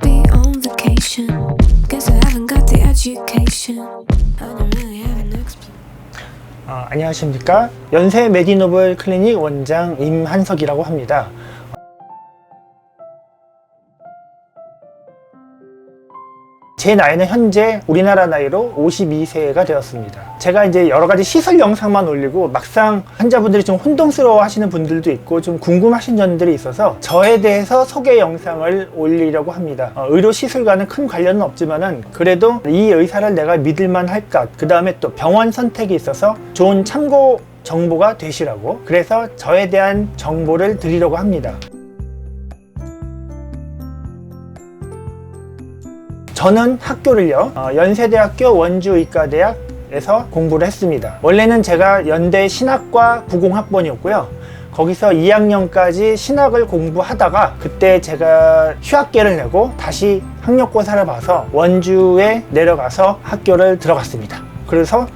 be on vacation. Guess I haven't got the education. I don't really have an explanation. 안녕하십니까. 연세 메디노블 클리닉 원장 임한석이라고 합니다. 제 나이는 현재 우리나라 나이로 52세가 되었습니다. 제가 이제 여러 가지 시술 영상만 올리고 막상 환자분들이 좀 혼동스러워 하시는 분들도 있고 좀 궁금하신 점들이 있어서 저에 대해서 소개 영상을 올리려고 합니다. 의료 시술과는 큰 관련은 없지만은 그래도 이 의사를 내가 믿을만 할까, 그 다음에 또 병원 선택에 있어서 좋은 참고 정보가 되시라고, 그래서 저에 대한 정보를 드리려고 합니다. 저는 학교를요, 연세대학교 원주의과대학에서 공부를 했습니다. 원래는 제가 연대 신학과 90학번이었고요. 거기서 2학년까지 신학을 공부하다가 그때 제가 휴학계를 내고 다시 학력고사를 봐서 원주에 내려가서 학교를 들어갔습니다. 그래서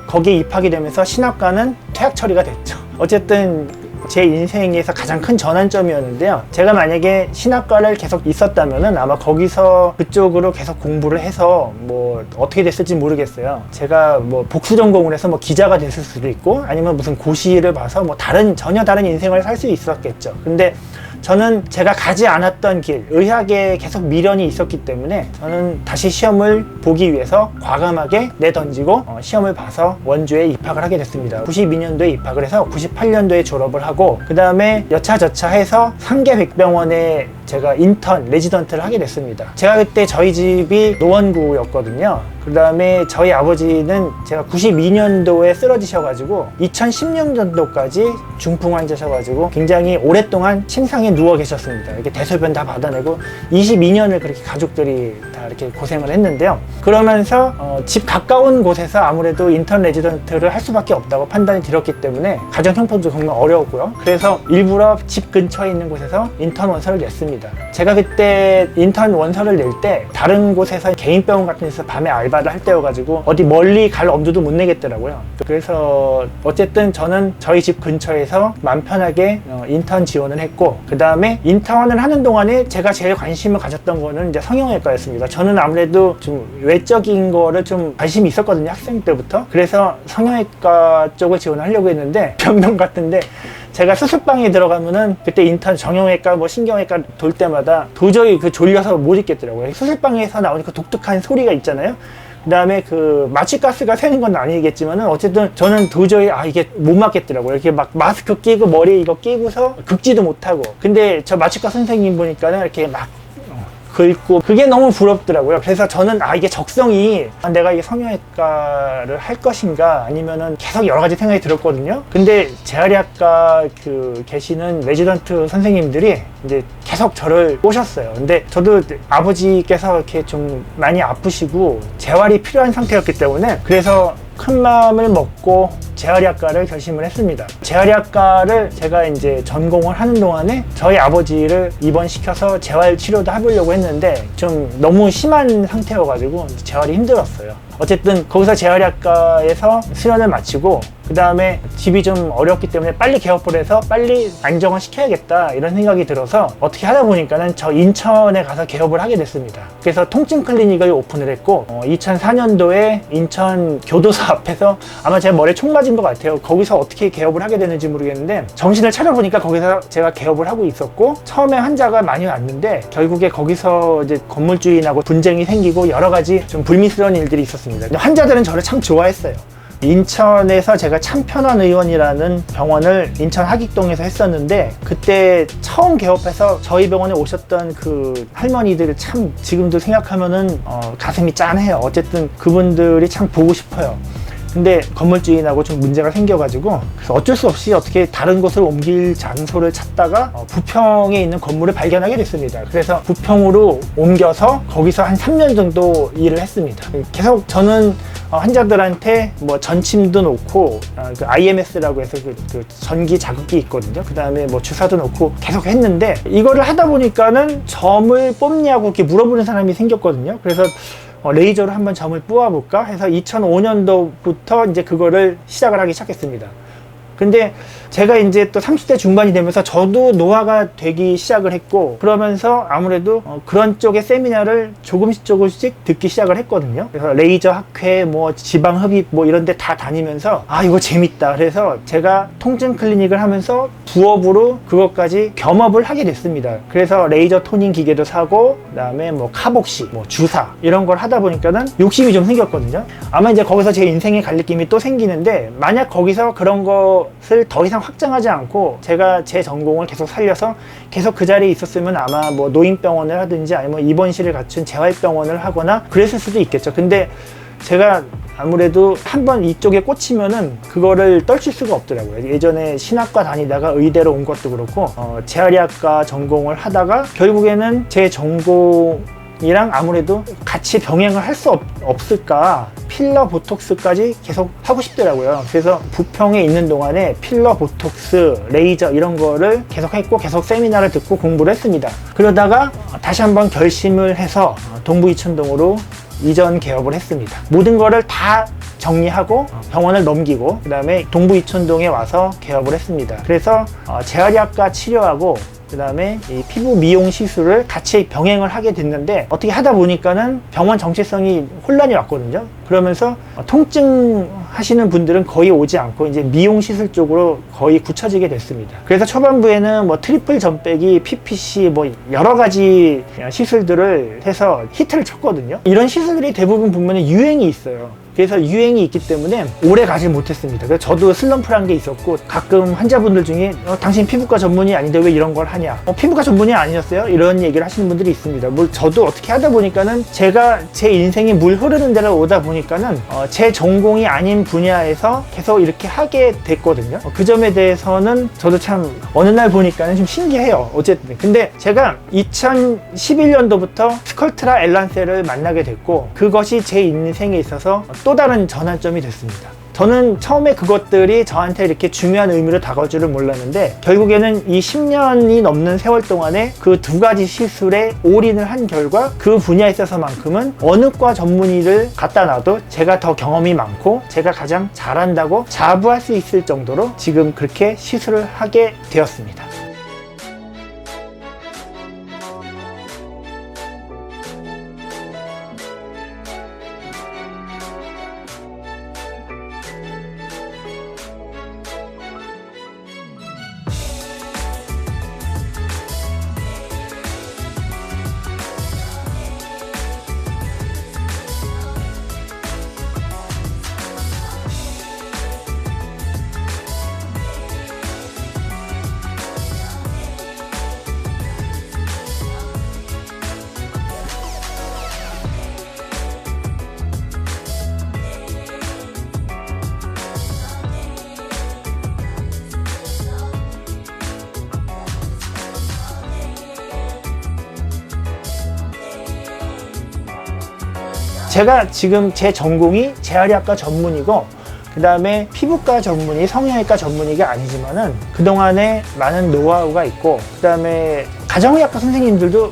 거기에 입학이 되면서 신학과는 퇴학 처리가 됐죠. 어쨌든 제 인생에서 가장 큰 전환점이었는데요. 제가 만약에 신학과를 계속 있었다면은 아마 거기서 그쪽으로 계속 공부를 해서 뭐 어떻게 됐을지 모르겠어요. 제가 뭐 복수 전공을 해서 뭐 기자가 됐을 수도 있고, 아니면 무슨 고시를 봐서 뭐 전혀 다른 인생을 살 수 있었겠죠. 근데 저는 제가 가지 않았던 길, 의학에 계속 미련이 있었기 때문에 저는 다시 시험을 보기 위해서 과감하게 내던지고 시험을 봐서 원주에 입학을 하게 됐습니다. 92년도에 입학을 해서 98년도에 졸업을 하고, 그 다음에 여차저차 해서 상계백병원에 제가 인턴, 레지던트를 하게 됐습니다. 제가 그때 저희 집이 노원구였거든요. 그 다음에 저희 아버지는 제가 92년도에 쓰러지셔가지고 2016년도까지 중풍 환자셔가지고 굉장히 오랫동안 침상에 누워 계셨습니다. 이렇게 대소변 다 받아내고 22년을 그렇게 가족들이 다 이렇게 고생을 했는데요. 그러면서 집 가까운 곳에서 아무래도 인턴 레지던트를 할 수밖에 없다고 판단이 들었기 때문에 가정 형편도 정말 어려웠고요. 그래서 일부러 집 근처에 있는 곳에서 인턴 원서를 냈습니다. 제가 그때 인턴 원서를 낼 때 다른 곳에서 개인 병원 같은 데서 밤에 알바를 할 때여가지고 어디 멀리 갈 엄두도 못 내겠더라고요. 그래서 어쨌든 저는 저희 집 근처에서 마음 편하게 인턴 지원을 했고, 그 다음에 인턴을 하는 동안에 제가 제일 관심을 가졌던 거는 이제 성형외과였습니다. 저는 아무래도 좀 외적인 거를 좀 관심이 있었거든요, 학생 때부터. 그래서 성형외과 쪽을 지원을 하려고 했는데 병동 같은데 제가 수술방에 들어가면은 그때 인턴 정형외과 뭐 신경외과 돌 때마다 도저히 졸려서 못 있겠더라고요. 수술방에서 나오는 그 독특한 소리가 있잖아요. 그 다음에 그 마취가스가 새는 건 아니겠지만은 어쨌든 저는 도저히 이게 못 맞겠더라고요. 이렇게 막 마스크 끼고 머리에 이거 끼고서 긁지도 못하고. 근데 저 마취과 선생님 보니까는 이렇게 막 긁고, 그게 너무 부럽더라고요. 그래서 저는 이게 적성이 내가 이 성형외과를 할 것인가, 아니면은 계속 여러 가지 생각이 들었거든요. 근데 재활의학과 계시는 레지던트 선생님들이 이제 계속 저를 꼬셨어요. 근데 저도 아버지께서 이렇게 좀 많이 아프시고 재활이 필요한 상태였기 때문에 그래서 큰 마음을 먹고 재활의학과를 결심을 했습니다. 재활의학과를 제가 이제 전공을 하는 동안에 저희 아버지를 입원시켜서 재활 치료도 해보려고 했는데 좀 너무 심한 상태여가지고 재활이 힘들었어요. 어쨌든 거기서 재활의학과에서 수련을 마치고 그 다음에 집이 좀 어렵기 때문에 빨리 개업을 해서 빨리 안정을 시켜야겠다 이런 생각이 들어서 어떻게 하다 보니까는 저 인천에 가서 개업을 하게 됐습니다. 그래서 통증 클리닉을 오픈을 했고 2004년도에 인천 교도소 앞에서, 아마 제 머리에 총 맞은 것 같아요. 거기서 어떻게 개업을 하게 되는지 모르겠는데 정신을 차려보니까 거기서 제가 개업을 하고 있었고, 처음에 환자가 많이 왔는데 결국에 거기서 이제 건물주인하고 분쟁이 생기고 여러 가지 좀 불미스러운 일들이 있었습니다. 환자들은 저를 참 좋아했어요. 인천에서 제가 참편원 의원이라는 병원을 인천 하객동에서 했었는데, 그때 처음 개업해서 저희 병원에 오셨던 그 할머니들 참 지금도 생각하면은 가슴이 짠해요. 어쨌든 그분들이 참 보고 싶어요. 근데 건물주인하고 좀 문제가 생겨가지고 그래서 어쩔 수 없이 어떻게 다른 곳을 옮길 장소를 찾다가 부평에 있는 건물을 발견하게 됐습니다. 그래서 부평으로 옮겨서 거기서 한 3년 정도 일을 했습니다. 계속 저는 환자들한테 뭐 전침도 놓고 그 IMS라고 해서 그 전기 자극기 있거든요. 그 다음에 뭐 주사도 놓고 계속 했는데, 이거를 하다 보니까는 점을 뽑냐고 이렇게 물어보는 사람이 생겼거든요. 그래서 레이저로 한번 점을 뽑아볼까 해서 2005년도부터 이제 그거를 시작을 하기 시작했습니다. 근데 제가 이제 또 30대 중반이 되면서 저도 노화가 되기 시작을 했고, 그러면서 아무래도 그런 쪽의 세미나를 조금씩 듣기 시작을 했거든요. 그래서 레이저 학회, 뭐 지방 흡입 뭐 이런 데 다 다니면서 아, 이거 재밌다. 그래서 제가 통증 클리닉을 하면서 부업으로 그것까지 겸업을 하게 됐습니다. 그래서 레이저 토닝 기계도 사고, 그다음에 뭐 카복시, 뭐 주사 이런 걸 하다 보니까는 욕심이 좀 생겼거든요. 아마 이제 거기서 제 인생의 갈림길이 또 생기는데, 만약 거기서 그런 것을 더 이상 확장하지 않고 제가 제 전공을 계속 살려서 계속 그 자리에 있었으면 아마 뭐 노인병원을 하든지 아니면 입원실을 갖춘 재활병원을 하거나 그랬을 수도 있겠죠. 근데 제가 아무래도 한번 이쪽에 꽂히면은 그거를 떨칠 수가 없더라고요. 예전에 신학과 다니다가 의대로 온 것도 그렇고, 재활의학과 전공을 하다가 결국에는 제 전공이랑 아무래도 같이 병행을 할 수 없을까, 필러 보톡스까지 계속 하고 싶더라고요. 그래서 부평에 있는 동안에 필러 보톡스, 레이저 이런 거를 계속 했고, 계속 세미나를 듣고 공부를 했습니다. 그러다가 다시 한번 결심을 해서 동부이천동으로 이전 개업을 했습니다. 모든 거를 다 정리하고 병원을 넘기고 그 다음에 동부이천동에 와서 개업을 했습니다. 그래서 재활의학과 치료하고 그 다음에 이 피부 미용 시술을 같이 병행을 하게 됐는데, 어떻게 하다 보니까는 병원 정체성이 혼란이 왔거든요. 그러면서 통증 하시는 분들은 거의 오지 않고 이제 미용 시술 쪽으로 거의 굳혀지게 됐습니다. 그래서 초반부에는 뭐 트리플 전빼기, PPC 뭐 여러 가지 시술들을 해서 히트를 쳤거든요. 이런 시술들이 대부분 보면 유행이 있어요. 그래서 유행이 있기 때문에 오래 가지 못했습니다. 그래서 저도 슬럼프란 게 있었고, 가끔 환자분들 중에 당신 피부과 전문의 아닌데 왜 이런 걸 하냐, 피부과 전문의 아니었어요? 이런 얘기를 하시는 분들이 있습니다. 뭐 저도 어떻게 하다 보니까는 제가 제 인생이 물 흐르는 데를 오다 보니까는 제 전공이 아닌 분야에서 계속 이렇게 하게 됐거든요. 그 점에 대해서는 저도 참 어느 날 보니까는 좀 신기해요. 어쨌든 근데 제가 2011년도부터 스컬트라 엘란셀을 만나게 됐고, 그것이 제 인생에 있어서 또 다른 전환점이 됐습니다. 저는 처음에 그것들이 저한테 이렇게 중요한 의미로 다가올 줄은 몰랐는데, 결국에는 이 10년이 넘는 세월 동안에 그 두 가지 시술에 올인을 한 결과 그 분야에 있어서만큼은 어느 과 전문의를 갖다 놔도 제가 더 경험이 많고 제가 가장 잘한다고 자부할 수 있을 정도로 지금 그렇게 시술을 하게 되었습니다. 제가 지금 제 전공이 재활의학과 전문이고, 그 다음에 피부과 전문의, 성형외과 전문의가 아니지만은 그동안에 많은 노하우가 있고, 그 다음에 가정의학과 선생님들도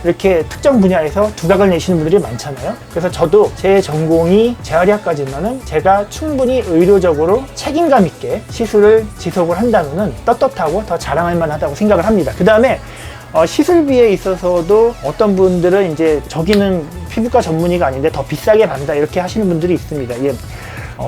이렇게 특정 분야에서 두각을 내시는 분들이 많잖아요. 그래서 저도 제 전공이 재활의학과지만은 제가 충분히 의료적으로 책임감 있게 시술을 지속을 한다면은 떳떳하고 더 자랑할 만하다고 생각을 합니다. 그 다음에 시술비에 있어서도 어떤 분들은 이제 저기는 피부과 전문의가 아닌데 더 비싸게 받는다 이렇게 하시는 분들이 있습니다. 예.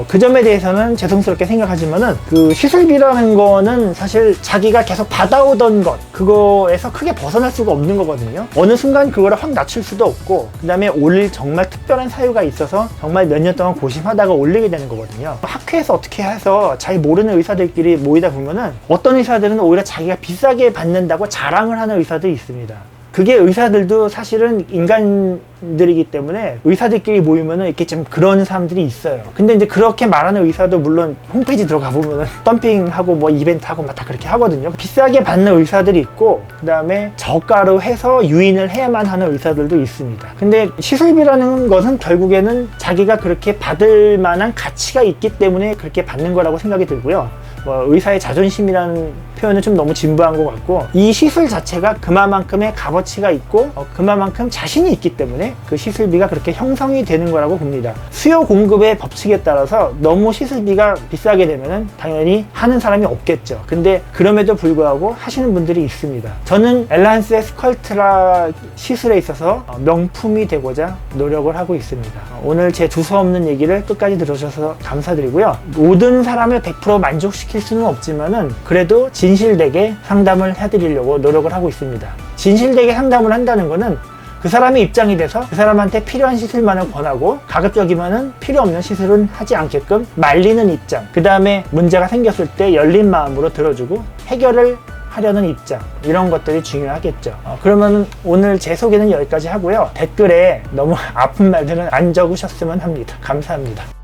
그 점에 대해서는 죄송스럽게 생각하지만은 그 시술비라는 거는 사실 자기가 계속 받아오던 것, 그거에서 크게 벗어날 수가 없는 거거든요. 어느 순간 그거를 확 낮출 수도 없고, 그 다음에 올릴 정말 특별한 사유가 있어서 정말 몇 년 동안 고심하다가 올리게 되는 거거든요. 학회에서 어떻게 해서 잘 모르는 의사들끼리 모이다 보면은 어떤 의사들은 오히려 자기가 비싸게 받는다고 자랑을 하는 의사들이 있습니다. 그게 의사들도 사실은 인간들이기 때문에 의사들끼리 모이면은 이렇게 좀 그런 사람들이 있어요. 근데 이제 그렇게 말하는 의사도 물론 홈페이지 들어가 보면은 덤핑하고 뭐 이벤트하고 막 다 그렇게 하거든요. 비싸게 받는 의사들이 있고, 그 다음에 저가로 해서 유인을 해야만 하는 의사들도 있습니다. 근데 시술비라는 것은 결국에는 자기가 그렇게 받을 만한 가치가 있기 때문에 그렇게 받는 거라고 생각이 들고요. 의사의 자존심이라는 표현은 좀 너무 진부한 것 같고, 이 시술 자체가 그만큼의 값어치가 있고 그만큼 자신이 있기 때문에 때문에 그 시술비가 그렇게 형성이 되는 거라고 봅니다. 수요 공급의 법칙에 따라서 너무 시술비가 비싸게 되면은 당연히 하는 사람이 없겠죠. 근데 그럼에도 불구하고 하시는 분들이 있습니다. 저는 엘란스의 스컬트라 시술에 있어서 명품이 되고자 노력을 하고 있습니다. 오늘 제 두서없는 얘기를 끝까지 들어주셔서 감사드리고요. 모든 사람을 100% 만족시킬 수는 없지만은 그래도 진실되게 상담을 해드리려고 노력을 하고 있습니다. 진실되게 상담을 한다는 거는 그 사람의 입장이 돼서 그 사람한테 필요한 시술만을 권하고 가급적이면은 필요 없는 시술은 하지 않게끔 말리는 입장, 그 다음에 문제가 생겼을 때 열린 마음으로 들어주고 해결을 하려는 입장, 이런 것들이 중요하겠죠. 그러면 오늘 제 소개는 여기까지 하고요. 댓글에 너무 아픈 말들은 안 적으셨으면 합니다. 감사합니다.